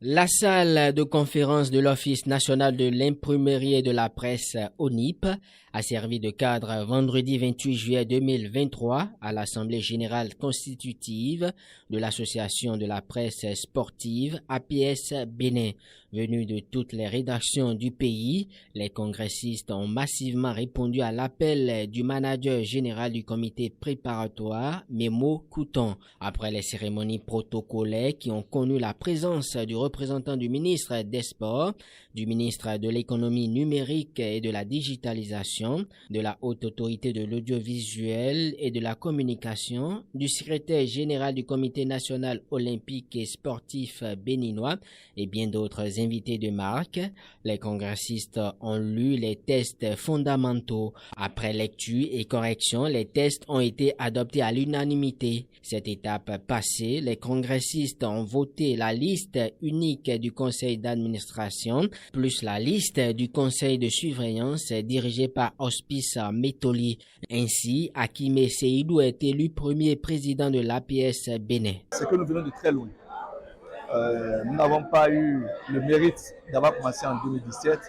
La salle de conférence de l'Office national de l'imprimerie et de la presse ONIP a servi de cadre vendredi 28 juillet 2023 à l'Assemblée générale constitutive de l'Association de la presse sportive APS Bénin. Venus de toutes les rédactions du pays, les congressistes ont massivement répondu à l'appel du manager général du comité préparatoire, Memo Couton. Après les cérémonies protocolaires qui ont connu la présence du représentant du ministre des Sports, du ministre de l'Économie numérique et de la digitalisation, de la Haute Autorité de l'audiovisuel et de la communication, du secrétaire général du Comité national olympique et sportif béninois et bien d'autres invités de marque, les congressistes ont lu les tests fondamentaux. Après lecture et correction, les tests ont été adoptés à l'unanimité. Cette étape passée, les congressistes ont voté la liste unique du conseil d'administration plus la liste du conseil de surveillance dirigé par Hospice Métoli. Ainsi, Akime Seydou est élu premier président de l'APS Bénin. C'est que nous venons de très loin. Nous n'avons pas eu le mérite d'avoir commencé en 2017.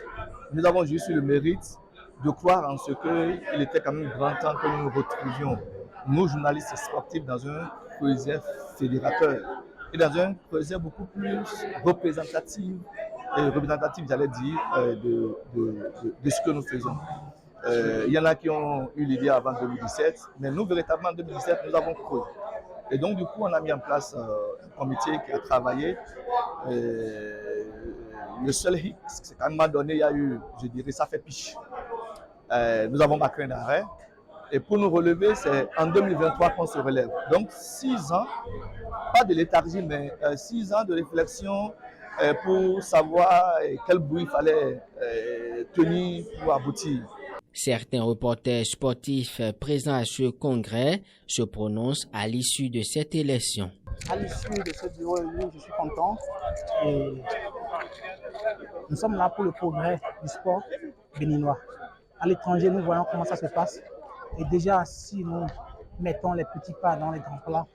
Nous avons juste eu le mérite de croire en ce qu'il était quand même grand temps que nous nous retrouvions, nous journalistes sportifs, dans un creuset fédérateur et dans un creuset beaucoup plus représentatif, j'allais dire, de ce que nous faisons. Il y en a qui ont eu l'idée avant 2017, mais nous, véritablement, en 2017, nous avons cru. Et donc, du coup, on a mis en place un comité qui a travaillé. Le seul hic, c'est qu'à un moment donné, il y a eu, je dirais, ça fait piche. Nous avons marqué un arrêt. Et pour nous relever, c'est en 2023 qu'on se relève. Donc, 6 ans, pas de léthargie, mais 6 ans de réflexion pour savoir quel bout il fallait tenir pour aboutir. Certains reporters sportifs présents à ce congrès se prononcent à l'issue de cette élection. À l'issue de ce bureau élu, je suis content. Et nous sommes là pour le progrès du sport béninois. À l'étranger, nous voyons comment ça se passe. Et déjà, si nous mettons les petits pas dans les grands plats,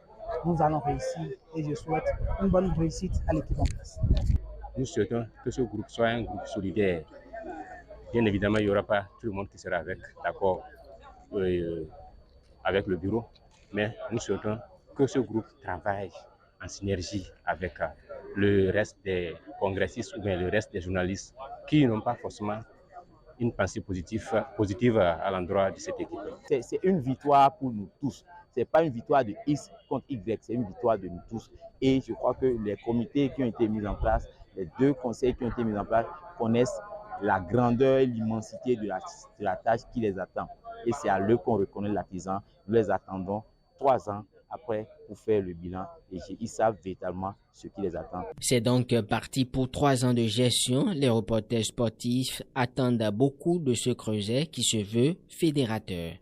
nous allons réussir. Et je souhaite une bonne réussite à l'équipe en place. Nous souhaitons que ce groupe soit un groupe solidaire. Bien évidemment, il n'y aura pas tout le monde qui sera d'accord avec le bureau, mais nous souhaitons que ce groupe travaille en synergie avec le reste des congressistes ou bien le reste des journalistes qui n'ont pas forcément une pensée positive à l'endroit de cette équipe. C'est une victoire pour nous tous. Ce n'est pas une victoire de X contre Y, c'est une victoire de nous tous. Et je crois que les comités qui ont été mis en place, les 2 conseils qui ont été mis en place, connaissent la grandeur et l'immensité de la tâche qui les attend. Et c'est à eux qu'on reconnaît l'artisan. Nous les attendons 3 ans après pour faire le bilan et ils savent véritablement ce qui les attend. C'est donc parti pour 3 ans de gestion. Les reporters sportifs attendent beaucoup de ce creuset qui se veut fédérateur.